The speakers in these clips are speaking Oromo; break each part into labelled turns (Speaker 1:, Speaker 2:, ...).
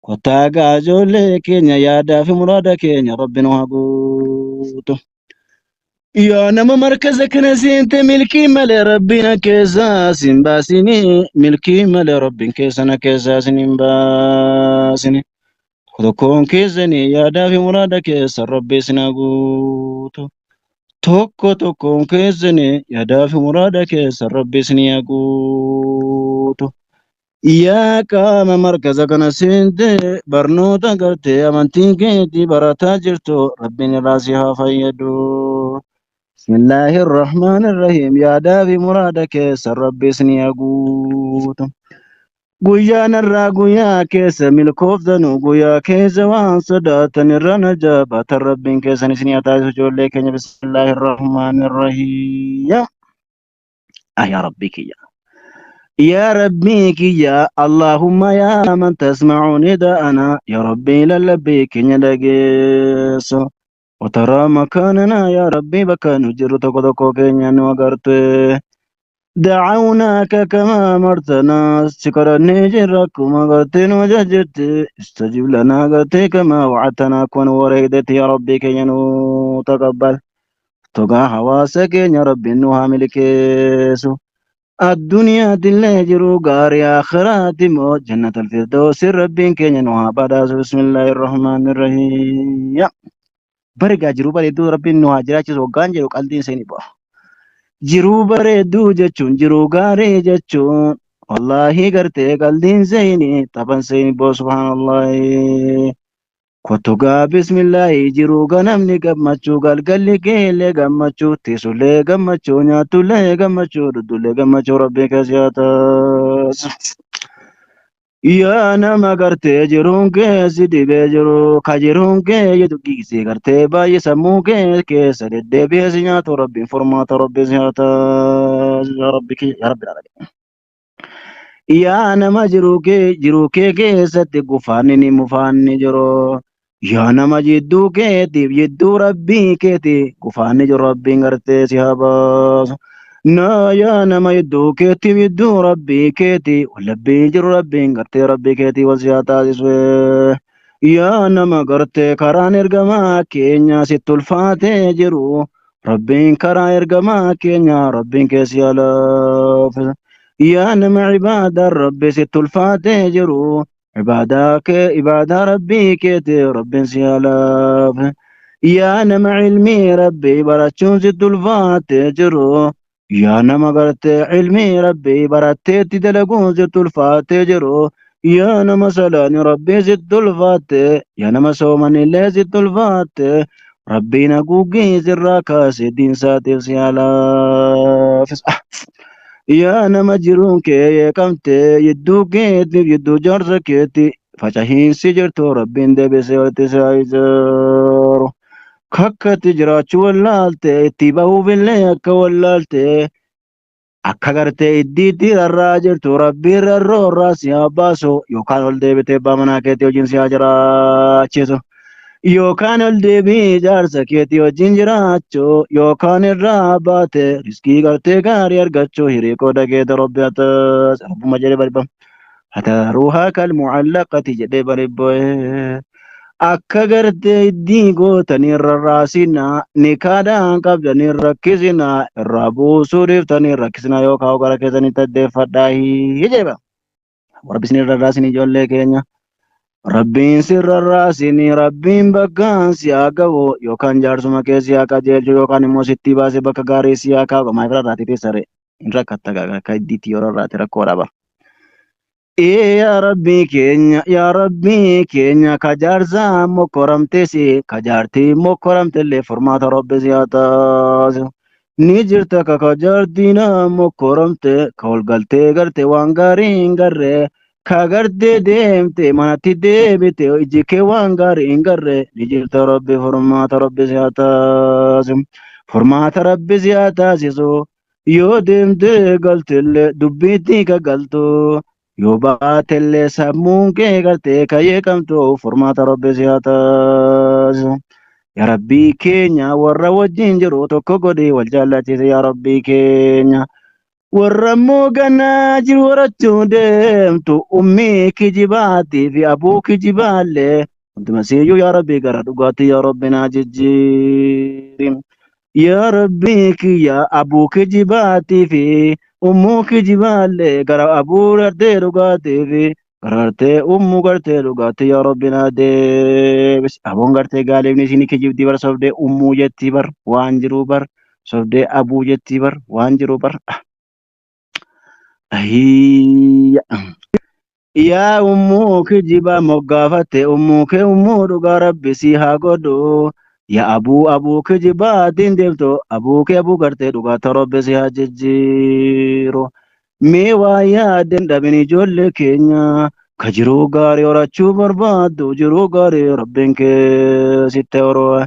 Speaker 1: Kotaagaa ijoollee keenya yaadaa fi muraada keenya rabbi nu haa guutu. Yaa nama markaza kana seente milkii malee rabbiin keessaa sin baasini. Milkii malee rabbiin keessana keessaa sin hin baasini. Tokkoon keessanii yaadaa fi muraada keessa rabbi sin haa guutu. Tokkoon keessanii yaadaa fi muraada keessa rabbi sin haa guutu. Yaa qaama markaza kana seente barnoota gartee amantii keetii barataa jirtu rabbiin irraa si haa fayyadu. Bismillahirrahmanirrahiim. Yaadaa fi muraada keessa rabbi sin haa guutu. Guyyaan irraa guyyaa keessa milkooftanu guyyaa keessa waan sodaatan irra najaabatan rabbiin keessan isin haa taasisu ijoollee keenya. Bismillahirrahmanirrahiim. Yaa rabbii kiyya. يا ربي يا اللهم يا من تسمعني دعنا يا ربي للبيك ندقيس وترى مكاننا يا ربي بك نجر تقدقو كينيا نوغرت دعوناك كما مرتنا شكرا نجرك وما قرتين وججت استجب لنا قرتي كما وعدتنا كون وريدت يا ربي كينيا تقبل تقع حواسك يا ربي نوها ملكيسو الدنيا دلنا جرو غاري آخرات مو جنة الفردوس ربين كينيا نوها بداس بسم الله الرحمن الرحيم برقا جرو بريدو ربين نوها جراچس وغان جرو قلدين سيني با جرو بريدو جچون جرو غاري جچون والله غرتي قلدين سيني طبن سيني بو سبحان الله Kotugaa bismillaahi jiruu ganamni gammachuu galgalli keellee gammachuu teessulee gammachuu nyaatullee gammachuu dudullee gammachuu rabbii keessaatas. Yaa nama gartee jiruun keessi dhibee jiru ka jiruun kee jedhu gigisee gartee baay'ee sammuu kee keessa deddeebi'ee si nyaatu rabbiin furmaata rabbii si nyaatas. Yaa rabbi dhala. Yaa nama jiruu kee keessatti gufaanni ni mufaanni jiru. Yaa nama jidduu keetiif jidduu rabbii keeti gufaanni jiru rabbiin gartee si haa baasu. Yaa nama jidduu keetiif jidduu rabbii keeti wallabbii jiru rabbiin gartee rabbii keetii wal si haa taasisu. Yaa nama gartee karaan ergamaa keenya sitti ulfaatee jiru rabbiin karaa ergamaa keenya rabbiin keessi haa laaffisa. Yaa nama cibaadaan rabbi sitti ulfaatee jiru. عبادة ربي كيتي ربي سيالاف يا نما علمي ربي براتشون زد الفات جرو يا نما قرت علمي ربي براتيت دلقون زد الفات جرو يا نما سلاني ربي زد الفات يا نما سومني اللي زد الفات ربي نقوقي زراكا سيدين ساتي سيالاف Yaa nama jiruun kee kamtee yidduu keetiif yidduu jaarsa keetti facahiinsi jirtu rabbiin deebisee walitti isaa ijaaru. Kakkatti jiraachuu wallaalte itti bahuufillee akka wallaalte akka gartee iddiitti rarraa jirtu rabbiin rarroo irraa si haa baasu yookaan ol deebitee abbaa manaa keetii wajjin si haa jiraachisu. Yookaan ol deebii jaarsa keetii wajjin jiraachuu yookaan irraa baate riskii gartee gaarii argachuu hiriikoo dhageeta rabbi hatas rabbuma jedhee barbaam hataruuhaa kal mucallaqati jedhee baribboe akka gartee iddii gootanii rarraasinaa nikaadhaan qabdanii rakkisinaa irraa buusuu dhiiftanii rakkisinaa yookaan gara keessanii taddeeffadhaahii jedhama warra bisinii rarraasinii ijoollee keenya. Rabbiin sirrarraasini rabbiin bakkaan si haa ga'u yookaan jaarsuma kee si haa qajeelchu yookaan immoo sitti baasee bakka gaarii si haa kaa'u maaf rarraatee teessare hin rakkatta akka iddiitti yoo rarraate rakkoo dhaba. Yaa rabbii keenya ka jaarsaa mokkoramtes ka jaartii mokkoramtellee furmaata rabbi si haa taasisu. Ni jirta ka jaartiin mokkoramte ka ol galtee garte waan gaarii hin garree. Kagartee deemte manatti deebite iji kee waan gaarii hin garre ni jirta rabbi furmaata rabbi si haa taasisu. Furmaata rabbi si haa taasisu yoo deemte galtellee dubbiitti ka galtu yoo baatellee sammuun kee galtee ka yeekamtu furmaata rabbi si haa taasisu. Yaa rabbii keenya warra wajjin jiru tokko godhee wal jaallachise yaa rabbii keenya. warrammoo gannaa jiru horachuu deemtu ummii kijibaatii fi abuu kijibaallee hunduma seeyyuu yaa rabbii gara dhugaatti yaa rabbi naa jijjiirin. Yaa rabbii kiyya abuu kijibaatii fi ummuu kijibaallee gara abuu gartee dhugaatii fi gartee ummuu gartee dhugaatii yaa rabbi naa deebisi. Abuun gartee gaalibni isin kijibdii bar sobdee ummuu jettii bar waan jiru bar sobdee abuu jettii bar waan jiru bar. Ahiyya. Yaa ummuu kijiba moggaafate ummuu kee ummuu dhugaa rabbi si haa godhu. Yaa abuu kijibaatiin deemtu abuu kee abuu gartee dhugaa ta rabbi si haa jijjiiru. Mee waa yaadden dhabin ijoollee keenya ka jiruu gaarii horachuu barbaaddu jiruu gaarii rabbiin kee sitti horoo.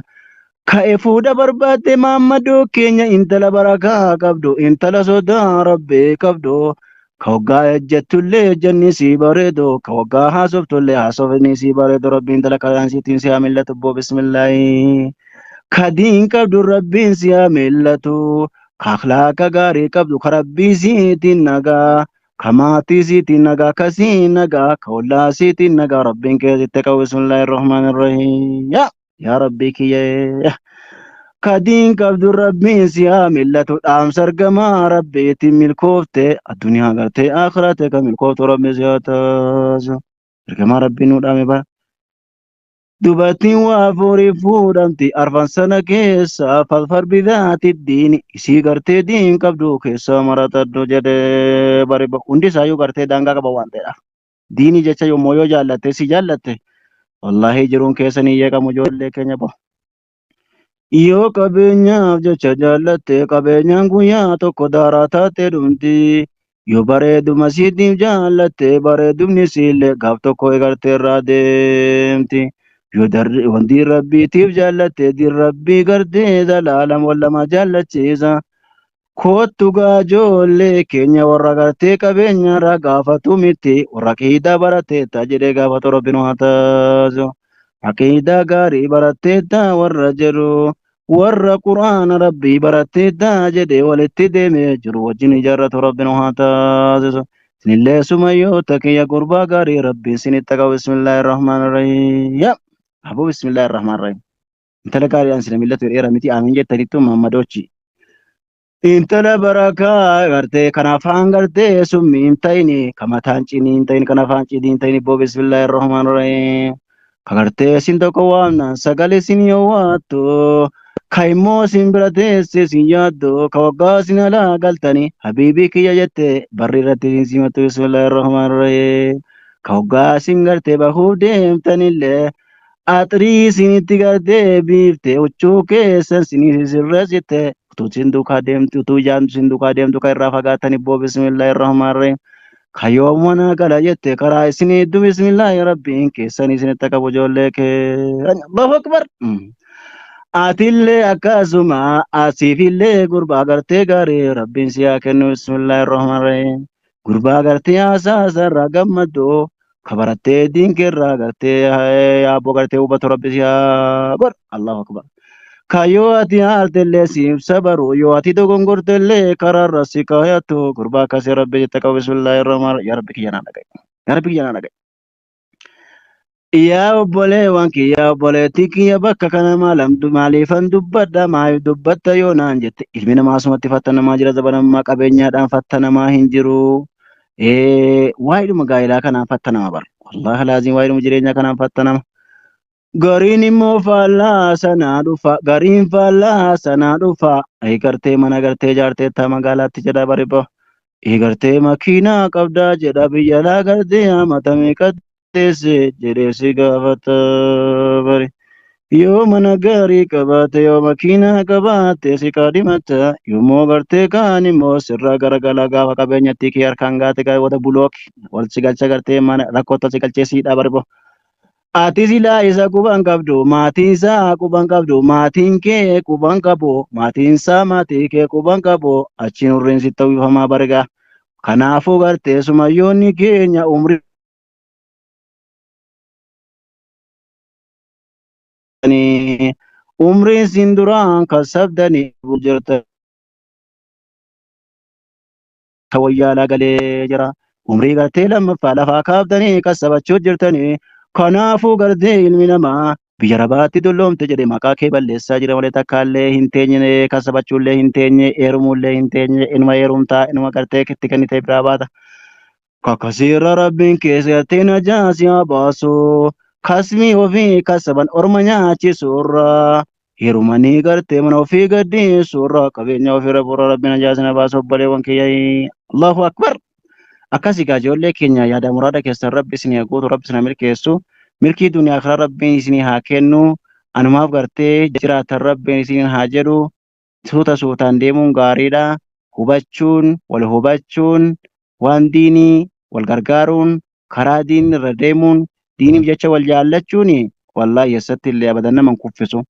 Speaker 1: Ka'e fuudha barbaadde maammadoo keenya intala barakaa qabdu intala sodaa rabbii qabdu. Ka waggaa ejjettullee ejjanni si bareedo ka waggaa haasoftullee haasofni si bareedo rabbiin intala qadaansiitiin si haa millatu boo bismillaahi. Ka diin qabdu rabbiin si haa millatu ka akhlaaqa gaarii qabdu ka rabbii siitiin nagaa ka maatii siitiin nagaa ka siin nagaa ka ollaa siitiin nagaa rabbiin keessitti qabu bismillaahi irrahmaani irrahiim. Yaa rabbii kiyyee. Kadiin qabdu rabbiin si haa millatu dhaamsa argamaa rabbiitiin milkoofte addunyaa gartee akhirate kan milkooftu rabbi si haa taasisu. Ergamaa rabbiin nu dhaame bara. Dubartiin waa furii fuudhamti arfan sana keessa falfar bidaati diini isii gartee diin qabdu keessa marataddu jedhee bari hundi isaayyuu gartee daangaa qaba waan ta'eedhaaf. Diini jecha yommuu yoo jaallatte si jaallatte wallaahi jiruun keessanii yeeqamu ijoollee keenya bahu. Yoo qabeenyaaf jecha jaallatte qabeenyaan guyyaa tokko daaraa taatee dhumti. Yoo bareeduma siitiif jaallatte bareedumni siillee gaaf tokko egartee irraa deemti. Yoo wanti rabbiitiif jaallatte diin rabbii gartee zalaalam wallama jaallachiisa. Kootu gaajoollee keenya warra gartee qabeenya irraa gaafatu miti warra qiidaa barateetta jedhee gaafatu rabbi nu haa taasisu. Aqiidaa gaarii baratteetta warra jedhu warra quraana rabbii baratteetta jedhee walitti deemee jiru wajjin ijaarratu rabbi nu haa taasisu. Sinillee sumayyoota kiyya gurbaa gaarii rabbiin sinitti qabu bismillaahi irrahmaani irrahiim. Abuu bismillaahi irrahmaani irrahiim. Intala gaariidhaan sina millatu dheera miti amiin jettanittu mammadoochi. Intala barakaa gartee kan afaan gartee summii hin ta'ini kan mataan cinii hin ta'ini kan afaan cidii hin ta'ini boo bismillaahi irrahmaani irrahiim. Kagartee sin tokko waamna sagalee sin yoo waattu ka immoo sin bira teesse sin yaaddu ka waggaa sin alaa galtani habiibii kiyya jette barri irratti sin simattu bismillaahi irrahmaani irrahiim. Ka waggaa sin gartee bahuuf deemtanillee axrii sinitti gartee biifte huccuu keessan sinii sirreessite utuu sin duukaa deemtu utuu jaantu sin duukaa deemtu ka irraa fagaatani boo bismillaahi irrahmaani irrahiim. Kayoom mana gala jette karaa isiniddu bismillaahi rabbiin keessan isinitti qabu ijoollee kee. Allahu akbar. Atillee akkasuma asiifillee gurbaa gartee gaarii rabbiin si haa kennu bismillaahi irrahmaani irrahiim. Gurbaa gartee haasa'arraa gammaddu ka barattee diinkeerraa gartee yaabboo gartee hubatu rabbi si haa godhu. Allahu akbar. Kayyoo ati haaltellee siibsa baru yoo ati dogongortellee karaarra si kaayattu gurbaa akkasii rabbi jette qabu bismillaahi irrahmaani yaa rabbi kiyya naa dhagaye. Yaa rabbi kiyya naa dhagaye. Yaa obboleewwan kiyya obboleettii kiyya bakka kana maaliifan dubbadha maaliif dubbatta yoo naan jette ilmi namaa asumatti fattanamaa jira zabanammaa qabeenyaadhaan fattanamaa hin jiru. Waa'idhuma gaa'ilaa kanaan fattanama bara. Wallaahi laaziim waa'idhuma jireenyaa kanaan fattanama. Gariin immoo faallaa sanaa dhufa gariin faallaa sanaa dhufa gartee mana gartee jaarteetta magaalaatti jedha bariba gartee makiinaa qabdaa jedha biyyalaa gartee hamatame qatteesse jedhee si gaafata bari yoo mana gaarii qabaate yoo makiinaa qabaate si kaadhimata yommuu gartee kaan immoo sirraa garagalaa gaafa qabeenyatti kee harkaan gaate wata bulooki wal si galcha gartee mana rakkootta si galchee siidha bariba. Ati silaa isa quban qabdu maatiin isaa quban qabdu maatiin kee quban qabu maatiin isaa maatii kee quban qabu achiin urriin sitti uwwifamaa barga. Kanaafuu gartee sumayyoonni keenya umrii umriin sin duraan kasabdanii jirtan. tawayyaa lagalee jira umrii gartee lammaffaa lafaa kaaftanii kasabachuu jirtanii kanaafuu gartee ilmi namaa biyya rabaatti dulloomte jedhe maqaa kee balleessaa jira malee takkaallee hin teenye kasabachuullee hin teenye eerumuullee hin teenye inuma eerumtaa inuma gartee itti kennitee biraa baata kakasiirra rabbiin keessatti najaasi haa baasu kasmii ofii kasaban orma nyaachisuurra hirumanii gartee mana ofii gaddiisuurra qabeenya ofirra bura rabbiin najaasi na baasu obboleewwan kiyyaa Allahu akbar akkasii gaa ijoollee keenya yaada muraada keessan rabbi isinii guutu rabbi isin milkeessu milkii duniyaa akhiraa rabbiin isinii haa kennu anumaaf gartee jiraatan rabbiin isinii haa jedhu suuta suutaan deemuun gaariidha hubachuun wal hubachuun waan diinii wal gargaaruun karaa diinii irra deemuun diiniif jecha wal jaallachuun wallaahi eessatti illee abadan nama hin kuffisu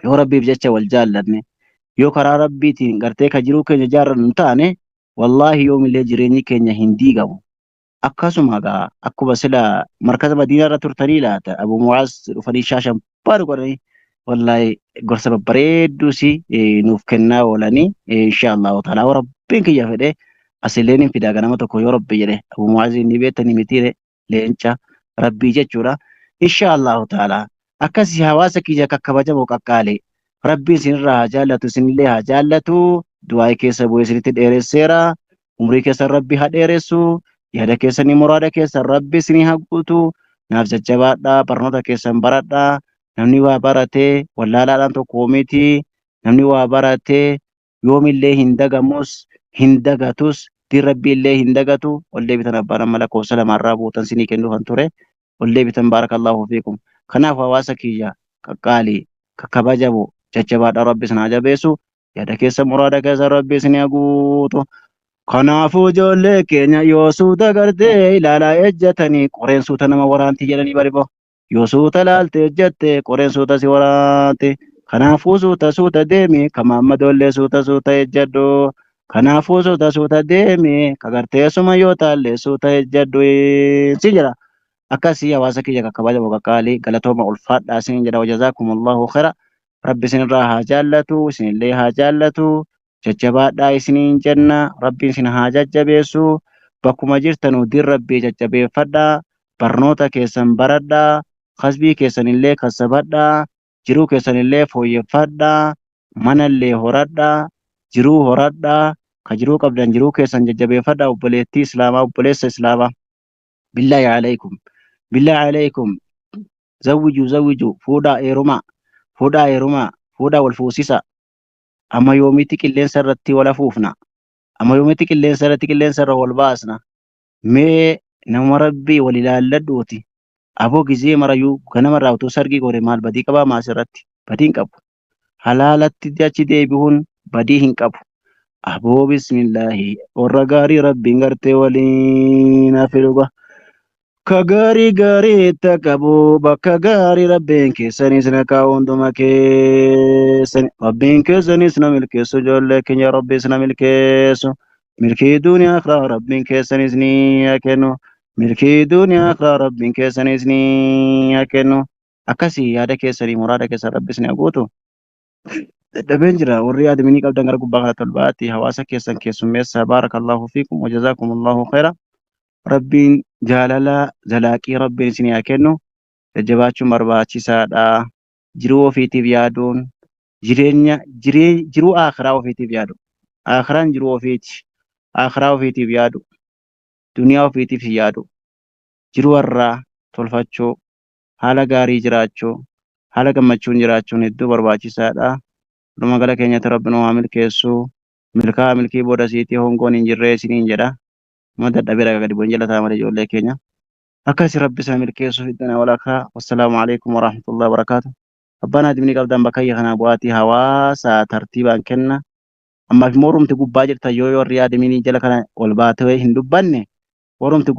Speaker 1: yoo rabbiif jecha wal jaallanne yoo karaa rabbiitiin gartee ka jiruu keenya jaarrannu hin taane wallaahi yoomillee jireenyi keenya hin diigamu akkasuma gaa akkuma sila markaza madiinaa irra turtanii laata abu mu'aaz dhufanii shaashan baadhu godhanii wallaahi gorsa babbareedduus nuuf kennaa oolanii insha allahu ta'ala rabbiin kiyya fedhe asilleen hin fidaa ganama tokko yoo rabbi jedhe abu mu'aaz ni beektanii mitiire leenca rabbii jechuudha insha allahu ta'ala akkasii hawaasa kiyya kakkabajamoo qaqqaale rabbiin isinirraa haa jaallatu isinillee haa jaallatu du'aa keessa bu'ee isinitti dheeresseera umrii keessan rabbi haa dheeressu yaada keessanii muraada keessan rabbi isinii haa guutu naaf jajjabaadhaa barnoota keessan baradhaa namni waa baratee wallaalaadhaan tokko miti namni waa baratee yoomillee hin dagamus hin dagatus diin rabbi illee hin dagatu ollee bitan abbaan amma lakkoofsa lamaarraa buutan sinii kennuufan ture ollee bitan baarakallahu fiikum kanaaf hawaasa kiyya qaqqaalii kakkabajamu jajjabaadhaa rabbi isin haa jabeessu yaada keessa muraada keessa rabbi isin haa guutu kanaafuu ijoollee keenya yoo suuta gartee ilaalaa ejjatanii qoreen suuta nama waraanti jedhanii baribo yoo suuta laalte ejjatte qoreen suuta si waraanti kanaafuu suuta deemi kamaamma doollee suuta ejjadhu kanaafuu suuta deemi kagarteessuma yoo taalle suuta ejjadhu si jedha akkasii hawaasa kiyya kakkabajamu qaqqaalii galatooma ulfaadhaa isin jedha wajazaakumullahu khayra rabbi isinirraa haa jaallatu isinillee haa jaallatu jajjabaadhaa isiniin jenna rabbiin isin haa jajjabeessu bakkuma jirtanu diin rabbii jajjabeeffadhaa barnoota keessan baradhaa kasbii keessanillee kasabadhaa jiruu keessanillee fooyyeffadhaa manallee horadhaa jiruu horadhaa ka jiruu qabdan jiruu keessan jajjabeeffadhaa obboleettii islaamaa obboleessa islaamaa billaahi alaykum zawwiju fuudhaa eerumaa fuudhaa wal fuusisa amma yoomitti qilleensa irratti wal afuufna amma yoomitti qilleensa irra wal baasna mee nama rabbii wal ilaalladhuuti aboo gizee marayyuu ganama irraa utuu sargii gore maal badii qabaa maas irratti badii hin qabu halaalatti achi deebi'uun badii hin qabu aboo bismillaahi warra gaarii rabbiin gartee waliin hafiduga ka gaarii taqabu bakka gaarii rabbiin keessanis na kaa'u hunduma keessani rabbiin keessanis na milkeessu ijoollee keenya rabbiis na milkeessu milkii duniyaa akhiraa rabbiin keessanis ni haa kennu milkii duniyaa akhiraa rabbiin keessanis ni haa kennu akkasii yaada keessanii muraada keessan rabbiis ni haa guutu dadhabeen jira warri yaadaminii qabdan gara gubbaa kana tolbaatti hawaasa keessan keessummeessa baarakallahu fiikum wajazaakumullahu khayra rabbiin jaalala zalaaqii rabbiin isin haa kennu jajjabaachuun barbaachisaadha jiruu ofiitiif yaaduun jiruu akhiraa ofiitiif yaadu akhiraan jiruu ofiiti akhiraa ofiitiif yaadu duniyaa ofiitiif yaadu jiruu har'aa tolfachuu haala gaarii jiraachuu haala gammachuun jiraachuun hedduu barbaachisaadha dhuma gala keenyatti rabbiin waa milkeessu milkii booda siitii hongoon hin jirree isiniin jedha مدد أبيرك قد بنجلة تعمل جول كينيا أكاسي ربي سامر كيسو في الدنيا والآخرة والسلام عليكم ورحمة الله وبركاته ربنا دمني قبل بكاي خنا بواتي هوا ترتيبا كنا أما في مورم تقول باجر تجوي والرياض مني جل كنا والباتوي هندو بني ورم تقول